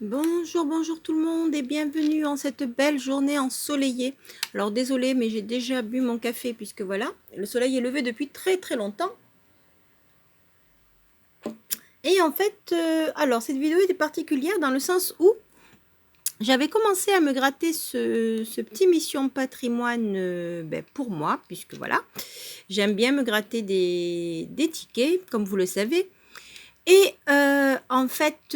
Bonjour, bonjour tout le monde et bienvenue en cette belle journée ensoleillée. Alors désolé, mais j'ai déjà bu mon café puisque voilà, le soleil est levé depuis très très longtemps. Et en fait, alors cette vidéo était particulière dans le sens où j'avais commencé à me gratter ce petit mission patrimoine pour moi, puisque voilà, j'aime bien me gratter des tickets, comme vous le savez. Et en fait,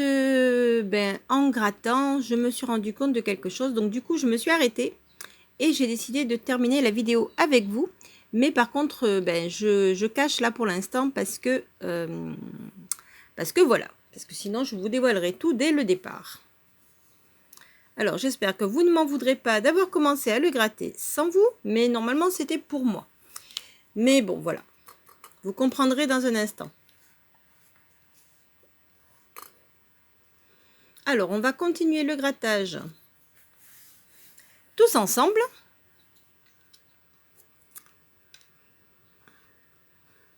en grattant, je me suis rendu compte de quelque chose. Donc du coup, je me suis arrêtée et j'ai décidé de terminer la vidéo avec vous. Mais par contre, je cache là pour l'instant parce que voilà. Parce que sinon, je vous dévoilerai tout dès le départ. Alors, j'espère que vous ne m'en voudrez pas d'avoir commencé à le gratter sans vous. Mais normalement, c'était pour moi. Mais bon, voilà. Vous comprendrez dans un instant. Alors, on va continuer le grattage tous ensemble.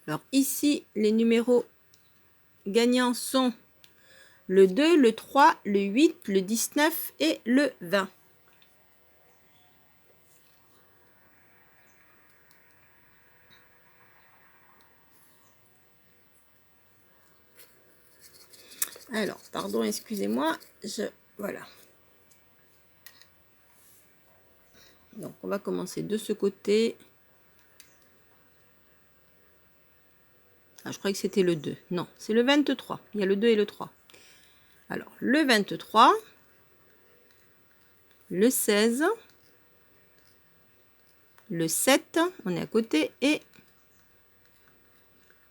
Alors ici, les numéros gagnants sont le 2, le 3, le 8, le 19 et le 20. Alors, pardon, excusez-moi, voilà. Donc, on va commencer de ce côté. Ah, je croyais que c'était le 2. Non, c'est le 23. Il y a le 2 et le 3. Alors, le 23, le 16, le 7, on est à côté, et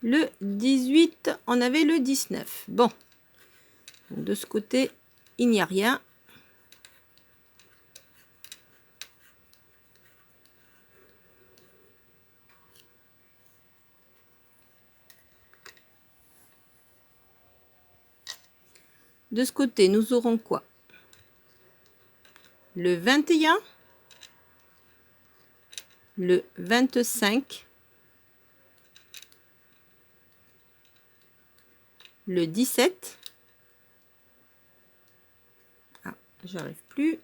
le 18, on avait le 19. Bon, donc de ce côté, il n'y a rien. De ce côté, nous aurons quoi? Le 21, le 25, le 17. Ah, j'arrive plus.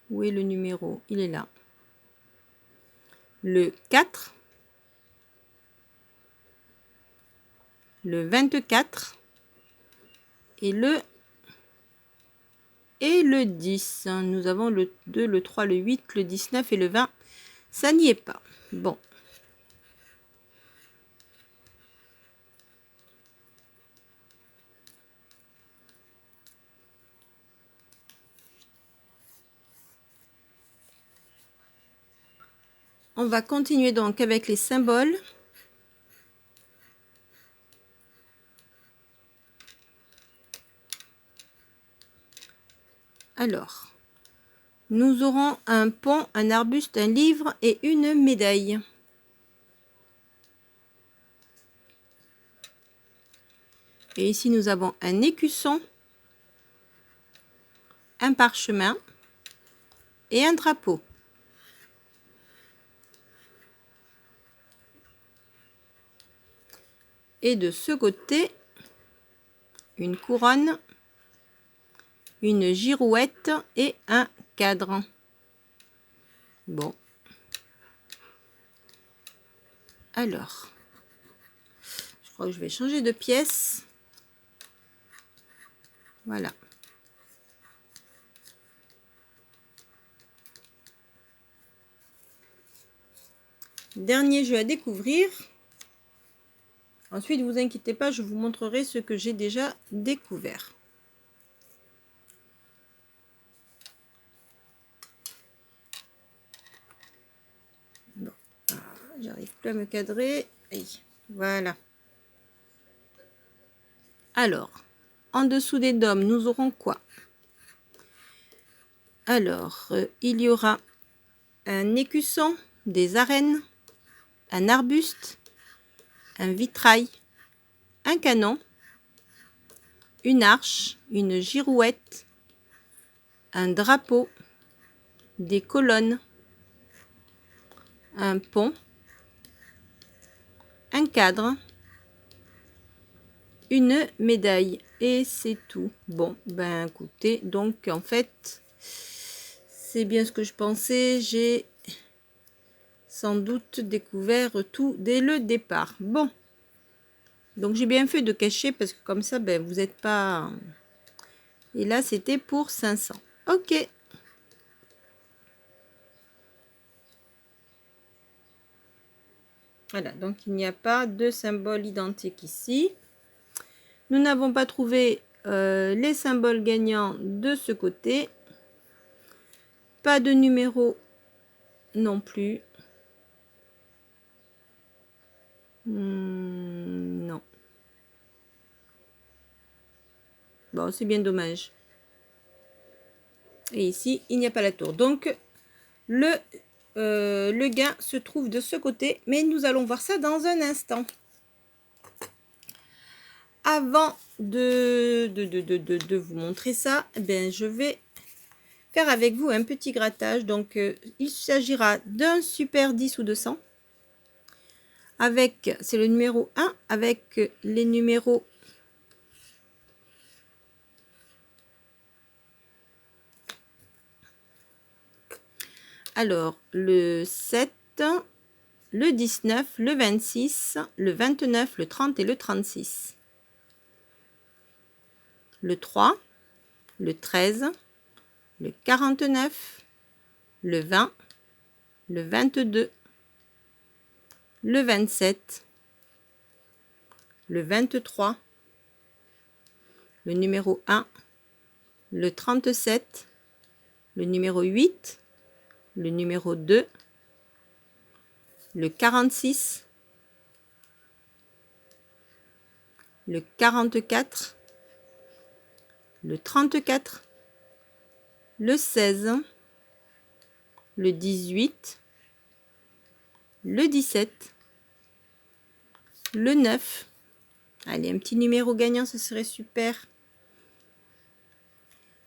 Où est le numéro? Il est là. Le 4, le 24 et le 10. Nous avons le 2, le 3, le 8, le 19 et le 20. Ça n'y est pas. Bon. On va continuer donc avec les symboles. Alors, nous aurons un pont, un arbuste, un livre et une médaille. Et ici, nous avons un écusson, un parchemin et un drapeau. Et de ce côté, une couronne, une girouette et un cadre. Bon. Alors, je crois que je vais changer de pièce. Voilà. Dernier jeu à découvrir. Ensuite, ne vous inquiétez pas, je vous montrerai ce que j'ai déjà découvert. Bon. J'arrive plus à me cadrer. Voilà. Alors, en dessous des dômes, nous aurons quoi? Alors, il y aura un écusson, des arènes, un arbuste, un vitrail, un canon, une arche, une girouette, un drapeau, des colonnes, un pont, un cadre, une médaille. Et c'est tout. Bon, ben écoutez, donc en fait, c'est bien ce que je pensais. J'ai sans doute découvert tout dès le départ. Bon, donc j'ai bien fait de cacher parce que comme ça, ben, vous n'êtes pas... Et là, c'était pour 500. Ok. Voilà, donc il n'y a pas de symbole identique ici. Nous n'avons pas trouvé les symboles gagnants de ce côté. Pas de numéro non plus. Non. Bon, c'est bien dommage. Et ici, il n'y a pas la tour. Donc, le gain se trouve de ce côté. Mais nous allons voir ça dans un instant. Avant de vous montrer ça, ben, je vais faire avec vous un petit grattage. Donc, il s'agira d'un super 10 ou 200. Avec, c'est le numéro 1, avec les numéros alors le 7, le 19, le 26, le 29, le 30 et le 36. Le 3, le 13, le 49, le 20, le 22, le 27, le 23, le numéro 1, le 37, le numéro 8, le numéro 2, le 46, le 44, le 34, le 16, le 18, le 17, le 9. Allez, un petit numéro gagnant, ce serait super.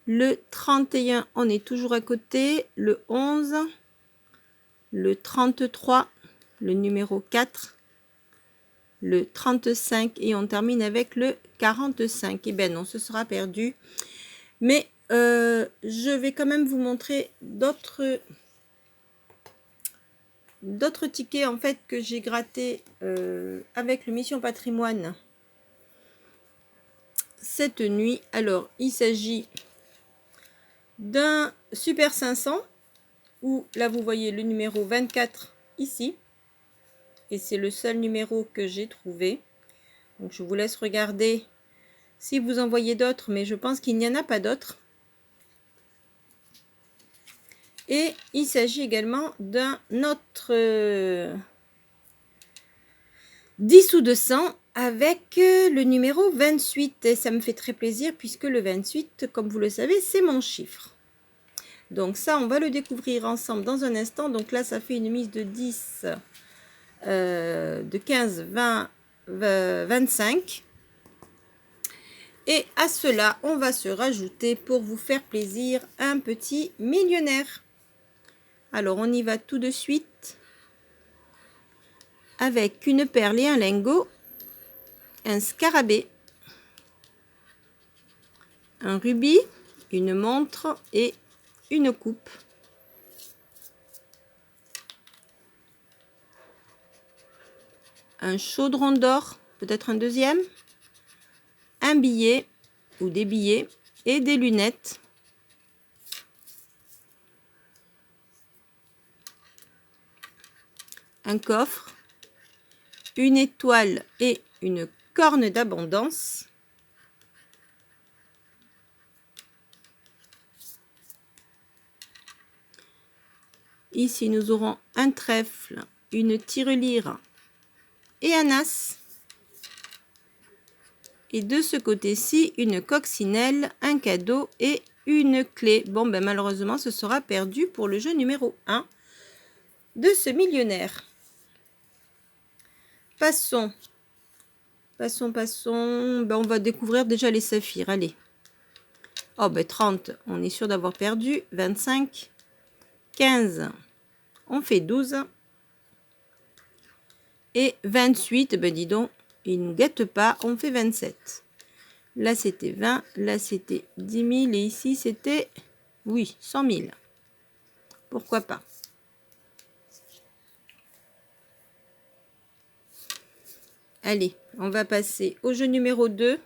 Le 31, on est toujours à côté. Le 11, le 33, le numéro 4, le 35 et on termine avec le 45. Et ben non, ce sera perdu. Mais je vais quand même vous montrer d'autres tickets en fait que j'ai gratté avec le Mission Patrimoine cette nuit. Alors, il s'agit d'un Super 500 où là vous voyez le numéro 24 ici et c'est le seul numéro que j'ai trouvé. Donc je vous laisse regarder si vous en voyez d'autres, mais je pense qu'il n'y en a pas d'autres. Et il s'agit également d'un autre 10 ou 200 avec le numéro 28. Et ça me fait très plaisir puisque le 28, comme vous le savez, c'est mon chiffre. Donc ça, on va le découvrir ensemble dans un instant. Donc là, ça fait une mise de 10, de 15, 20, 25. Et à cela, on va se rajouter pour vous faire plaisir un petit millionnaire. Alors, on y va tout de suite avec une perle et un lingot, un scarabée, un rubis, une montre et une coupe. Un chaudron d'or, peut-être un deuxième, un billet ou des billets et des lunettes. Un coffre, une étoile et une corne d'abondance. Ici, nous aurons un trèfle, une tirelire et un as. Et de ce côté-ci, une coccinelle, un cadeau et une clé. Bon, ben malheureusement, ce sera perdu pour le jeu numéro 1 de ce millionnaire. Passons. Ben, on va découvrir déjà les saphirs. Allez. Oh, ben 30, on est sûr d'avoir perdu. 25, 15, on fait 12. Et 28, ben dis donc, il ne nous gâte pas, on fait 27. Là, c'était 20, là, c'était 10 000 et ici, c'était, oui, 100 000. Pourquoi pas? Allez, on va passer au jeu numéro 2.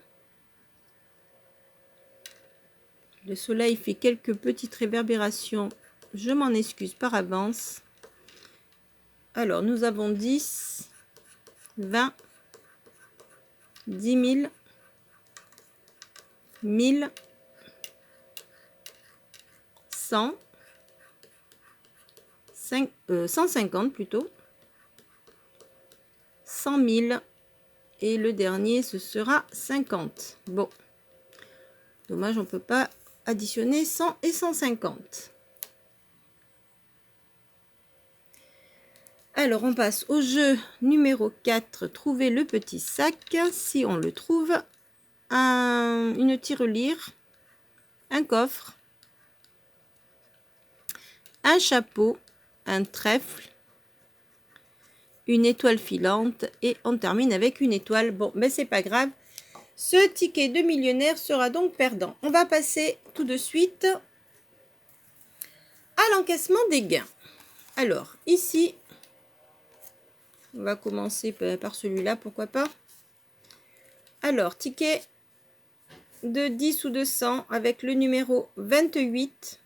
Le soleil fait quelques petites réverbérations. Je m'en excuse par avance. Alors, nous avons 10, 20, 10 000, 1000, 100, 150 plutôt, 100 000 et le dernier ce sera 50. Bon, dommage on peut pas additionner 100 et 150. Alors on passe au jeu numéro 4, trouver le petit sac. Si on le trouve, une tirelire, un coffre, un chapeau, un trèfle, une étoile filante et on termine avec une étoile. Bon, mais c'est pas grave. Ce ticket de millionnaire sera donc perdant. On va passer tout de suite à l'encaissement des gains. Alors, ici, on va commencer par celui-là, pourquoi pas. Alors, ticket de 10 ou de 100 avec le numéro 28.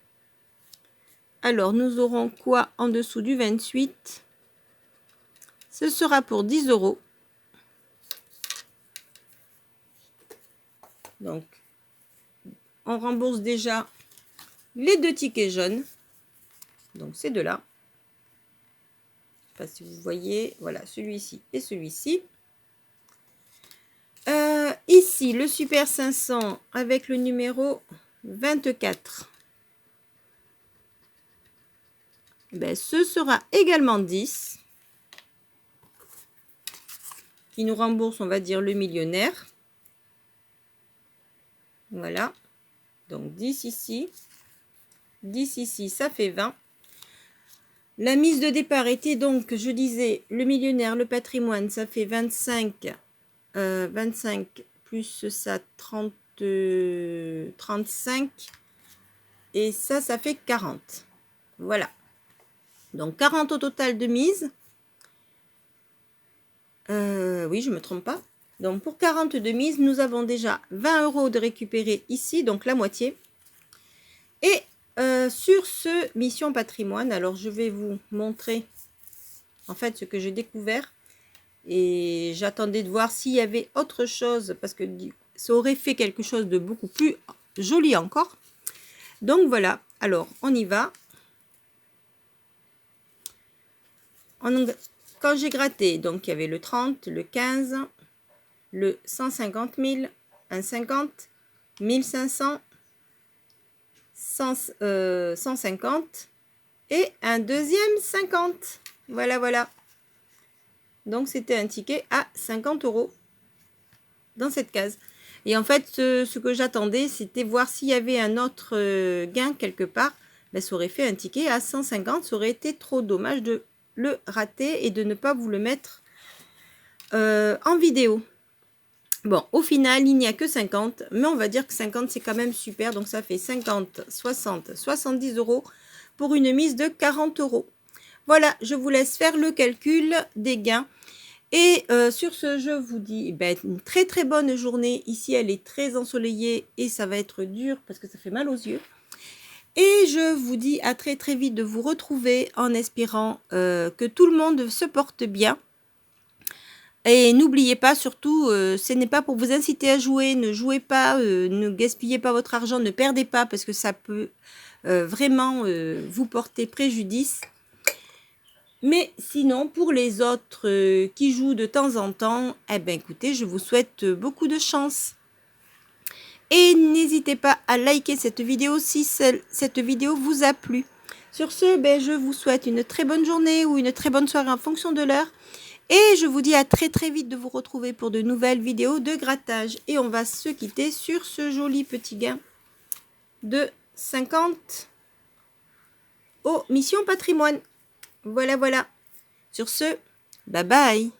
Alors, nous aurons quoi en dessous du 28? Ce sera pour 10 €. Donc, on rembourse déjà les 2 tickets jaunes. Donc, ces deux-là. Je ne sais pas si vous voyez. Voilà, celui-ci et celui-ci. Ici, le Super 500 avec le numéro 24. Ben, ce sera également 10. Qui nous rembourse, on va dire, le millionnaire. Voilà. Donc, 10 ici. 10 ici, ça fait 20. La mise de départ était donc, je disais, le millionnaire, le patrimoine, ça fait 25. 25 plus ça, 30, 35. Et ça fait 40. Voilà. Donc, 40 au total de mise. Oui, je ne me trompe pas. Donc, pour 40 de mise, nous avons déjà 20 € de récupérer ici, donc la moitié. Et sur ce mission patrimoine, alors je vais vous montrer en fait ce que j'ai découvert. Et j'attendais de voir s'il y avait autre chose, parce que ça aurait fait quelque chose de beaucoup plus joli encore. Donc voilà, alors on y va. Quand j'ai gratté, donc il y avait le 30, le 15, le 150 000, un 50, 1500, 150 et un deuxième 50. Voilà, voilà. Donc c'était un ticket à 50 € dans cette case. Et en fait, ce que j'attendais, c'était voir s'il y avait un autre gain quelque part. Ben, ça aurait fait un ticket à 150. Ça aurait été trop dommage de le rater et de ne pas vous le mettre en vidéo. Bon, au final, il n'y a que 50, mais on va dire que 50, c'est quand même super. Donc, ça fait 50, 60, 70 € pour une mise de 40 €. Voilà, je vous laisse faire le calcul des gains. Et sur ce, je vous dis une très très bonne journée. Ici, elle est très ensoleillée et ça va être dur parce que ça fait mal aux yeux. Et je vous dis à très très vite de vous retrouver en espérant que tout le monde se porte bien. Et n'oubliez pas surtout, ce n'est pas pour vous inciter à jouer, ne jouez pas, ne gaspillez pas votre argent, ne perdez pas parce que ça peut vraiment vous porter préjudice. Mais sinon, pour les autres qui jouent de temps en temps, eh bien écoutez, je vous souhaite beaucoup de chance. Et n'hésitez pas à liker cette vidéo si cette vidéo vous a plu. Sur ce, je vous souhaite une très bonne journée ou une très bonne soirée en fonction de l'heure. Et je vous dis à très très vite de vous retrouver pour de nouvelles vidéos de grattage. Et on va se quitter sur ce joli petit gain de 50 aux missions patrimoine. Voilà, voilà. Sur ce, bye bye.